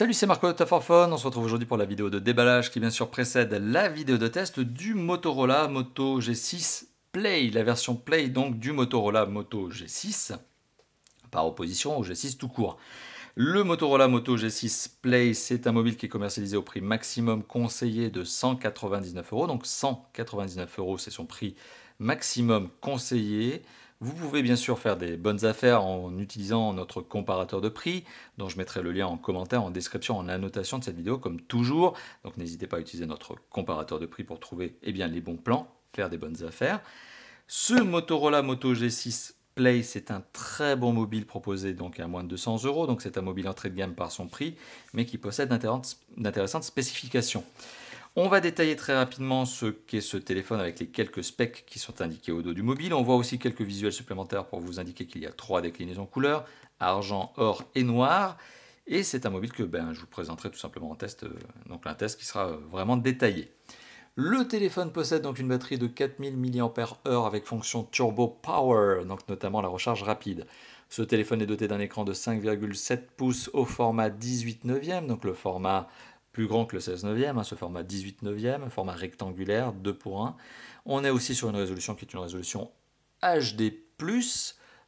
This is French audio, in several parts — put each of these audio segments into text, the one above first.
Salut, c'est Marco de Taforphone. On se retrouve aujourd'hui pour la vidéo de déballage qui bien sûr précède la vidéo de test du Motorola Moto G6 Play, la version Play donc du Motorola Moto G6, par opposition au G6 tout court. Le Motorola Moto G6 Play, c'est un mobile qui est commercialisé au prix maximum conseillé de 199 €. Donc 199 €, c'est son prix maximum conseillé. Vous pouvez bien sûr faire des bonnes affaires en utilisant notre comparateur de prix, dont je mettrai le lien en commentaire, en description, en annotation de cette vidéo, comme toujours. Donc n'hésitez pas à utiliser notre comparateur de prix pour trouver les bons plans, faire des bonnes affaires. Ce Motorola Moto G6 Play, c'est un très bon mobile proposé donc à moins de 200 €. Donc c'est un mobile entrée de gamme par son prix, mais qui possède d'intéressantes spécifications. On va détailler très rapidement ce qu'est ce téléphone avec les quelques specs qui sont indiqués au dos du mobile. On voit aussi quelques visuels supplémentaires pour vous indiquer qu'il y a 3 déclinaisons couleurs, argent, or et noir. Et c'est un mobile que je vous présenterai tout simplement en test, donc un test qui sera vraiment détaillé. Le téléphone possède donc une batterie de 4000 mAh avec fonction Turbo Power, donc notamment la recharge rapide. Ce téléphone est doté d'un écran de 5,7 pouces au format 18/9, donc le format plus grand que le 16/9, ce format 18/9, format rectangulaire 2:1. On est aussi sur une résolution qui est une résolution HD+,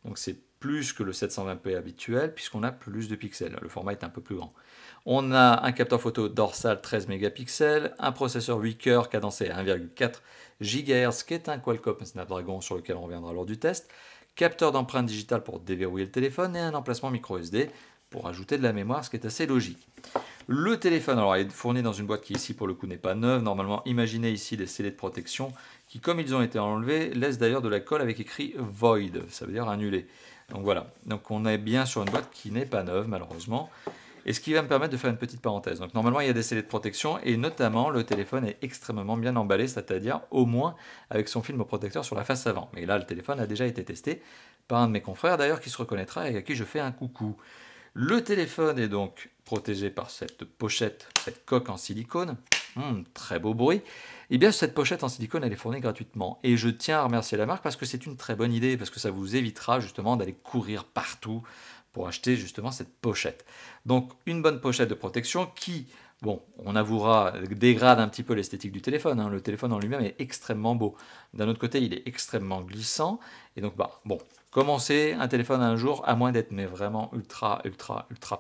donc c'est plus que le 720p habituel puisqu'on a plus de pixels, le format est un peu plus grand. On a un capteur photo dorsal 13 mégapixels, un processeur 8 cœurs cadencé à 1,4 GHz qui est un Qualcomm Snapdragon sur lequel on reviendra lors du test, capteur d'empreinte digitale pour déverrouiller le téléphone et un emplacement micro SD pour ajouter de la mémoire, ce qui est assez logique. Le téléphone alors, est fourni dans une boîte qui ici pour le coup n'est pas neuve. Normalement, imaginez ici les scellés de protection qui, comme ils ont été enlevés, laissent d'ailleurs de la colle avec écrit Void, ça veut dire annulé. Donc voilà, donc on est bien sur une boîte qui n'est pas neuve malheureusement. Et ce qui va me permettre de faire une petite parenthèse. Donc normalement il y a des scellés de protection et notamment le téléphone est extrêmement bien emballé, c'est-à-dire au moins avec son film protecteur sur la face avant. Mais là le téléphone a déjà été testé par un de mes confrères d'ailleurs qui se reconnaîtra et à qui je fais un coucou. Le téléphone est donc protégé par cette pochette, cette coque en silicone. Très beau bruit. Et bien cette pochette en silicone elle est fournie gratuitement. Et je tiens à remercier la marque parce que c'est une très bonne idée, parce que ça vous évitera justement d'aller courir partout pour acheter justement cette pochette. Donc une bonne pochette de protection qui, bon, on avouera, dégrade un petit peu l'esthétique du téléphone. Le téléphone en lui-même est extrêmement beau. D'un autre côté, il est extrêmement glissant. Et donc, bon, commencer un téléphone un jour, à moins d'être vraiment ultra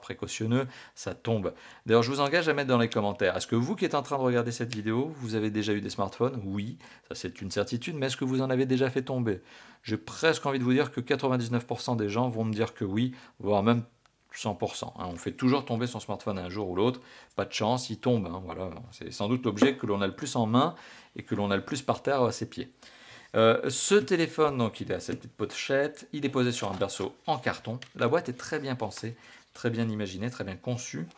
précautionneux, ça tombe. D'ailleurs, je vous engage à mettre dans les commentaires. Est-ce que vous qui êtes en train de regarder cette vidéo, vous avez déjà eu des smartphones? Oui, ça c'est une certitude, mais est-ce que vous en avez déjà fait tomber? J'ai presque envie de vous dire que 99% des gens vont me dire que oui, voire même 100%. On fait toujours tomber son smartphone un jour ou l'autre, pas de chance, il tombe. Voilà. C'est sans doute l'objet que l'on a le plus en main et que l'on a le plus par terre à ses pieds. Ce téléphone, donc, il a cette petite pochette, il est posé sur un berceau en carton. La boîte est très bien pensée, très bien imaginée, très bien conçue.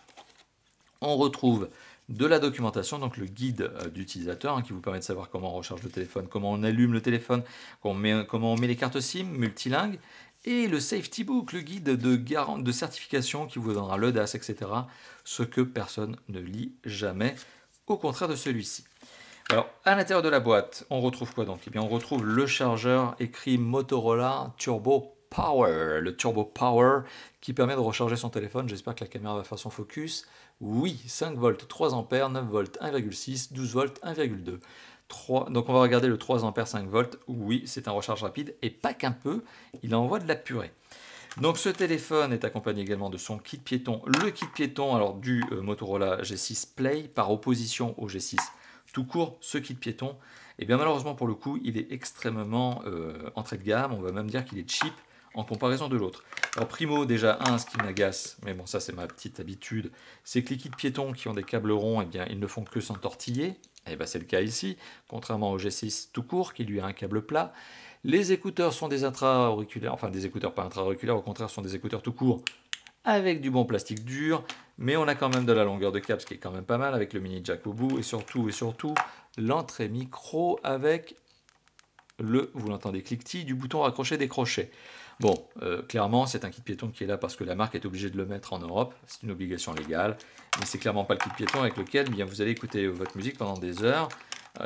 On retrouve de la documentation, donc le guide d'utilisateur qui vous permet de savoir comment on recharge le téléphone, comment on allume le téléphone, comment on met les cartes SIM multilingues, et le Safety Book, le guide de certification qui vous donnera l'audace, etc. Ce que personne ne lit jamais, au contraire de celui-ci. Alors, à l'intérieur de la boîte, on retrouve quoi donc? Eh bien, on retrouve le chargeur écrit Motorola Turbo Power. Le Turbo Power qui permet de recharger son téléphone. J'espère que la caméra va faire son focus. Oui, 5 volts, 3 ampères, 9 volts, 1,6, 12 volts, 1,2. Donc on va regarder le 3 ampères, 5 volts. Oui, c'est un recharge rapide et pas qu'un peu, il envoie de la purée. Donc ce téléphone est accompagné également de son kit piéton. Le kit piéton alors, du Motorola G6 Play par opposition au G6 tout court, ce kit piéton, et bien malheureusement pour le coup, il est extrêmement entrée de gamme, on va même dire qu'il est cheap en comparaison de l'autre. Alors primo, déjà, ce qui m'agace, mais bon ça c'est ma petite habitude, c'est que les kits piétons qui ont des câbles ronds, eh bien ils ne font que s'entortiller, et bien c'est le cas ici, contrairement au G6 tout court qui lui a un câble plat. Les écouteurs sont des intra-auriculaires, enfin des écouteurs pas intra-auriculaires, au contraire sont des écouteurs tout court, avec du bon plastique dur, mais on a quand même de la longueur de câble, ce qui est quand même pas mal, avec le mini jack au bout, et surtout, l'entrée micro avec vous l'entendez, cliquetis, du bouton raccrocher-décrocher. Bon, clairement, c'est un kit piéton qui est là parce que la marque est obligée de le mettre en Europe, c'est une obligation légale, mais c'est clairement pas le kit piéton avec lequel bien, vous allez écouter votre musique pendant des heures.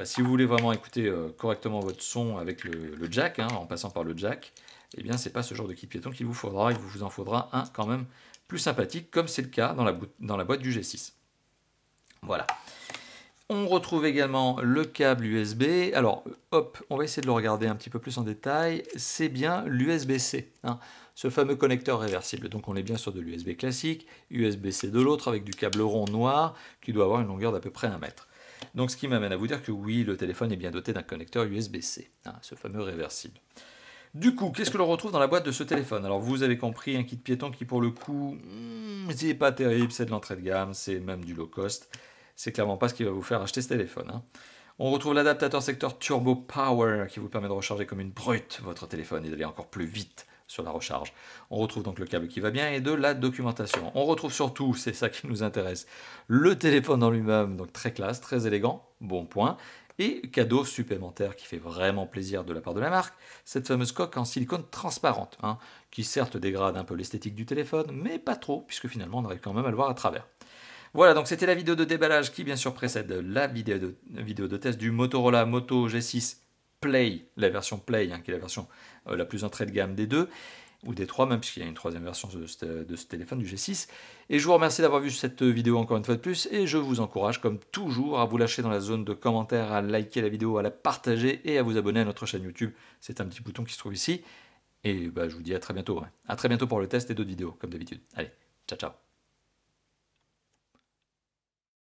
Si vous voulez vraiment écouter correctement votre son avec le jack, en passant par le jack, eh bien, c'est pas ce genre de kit piéton qu'il vous faudra, il vous en faudra un quand même plus sympathique, comme c'est le cas dans la boîte du G6. Voilà. On retrouve également le câble USB. Alors, hop, on va essayer de le regarder un petit peu plus en détail. C'est bien l'USB-C, hein, ce fameux connecteur réversible. Donc, on est bien sur de l'USB classique, USB-C de l'autre, avec du câble rond noir qui doit avoir une longueur d'à peu près 1 mètre. Donc, ce qui m'amène à vous dire que oui, le téléphone est bien doté d'un connecteur USB-C, hein, ce fameux réversible. Du coup, qu'est-ce que l'on retrouve dans la boîte de ce téléphone? Alors, vous avez compris, un kit piéton qui, pour le coup, c'est pas terrible, c'est de l'entrée de gamme, c'est même du low cost. C'est clairement pas ce qui va vous faire acheter ce téléphone, hein. On retrouve l'adaptateur secteur Turbo Power qui vous permet de recharger comme une brute votre téléphone et d'aller encore plus vite sur la recharge. On retrouve donc le câble qui va bien et de la documentation. On retrouve surtout, c'est ça qui nous intéresse, le téléphone en lui-même, donc très classe, très élégant, bon point. Et cadeau supplémentaire qui fait vraiment plaisir de la part de la marque, cette fameuse coque en silicone transparente, hein, qui certes dégrade un peu l'esthétique du téléphone, mais pas trop, puisque finalement on arrive quand même à le voir à travers. Voilà, donc c'était la vidéo de déballage qui bien sûr précède la vidéo de test du Motorola Moto G6 Play, la version Play, hein, qui est la version la plus entrée de gamme des deux, ou des trois même, puisqu'il y a une troisième version de ce téléphone, du G6. Et je vous remercie d'avoir vu cette vidéo encore une fois de plus, et je vous encourage comme toujours à vous lâcher dans la zone de commentaires, à liker la vidéo, à la partager et à vous abonner à notre chaîne YouTube. C'est un petit bouton qui se trouve ici. Et bah, je vous dis à très bientôt. Ouais. À très bientôt pour le test et d'autres vidéos, comme d'habitude. Allez, ciao ciao.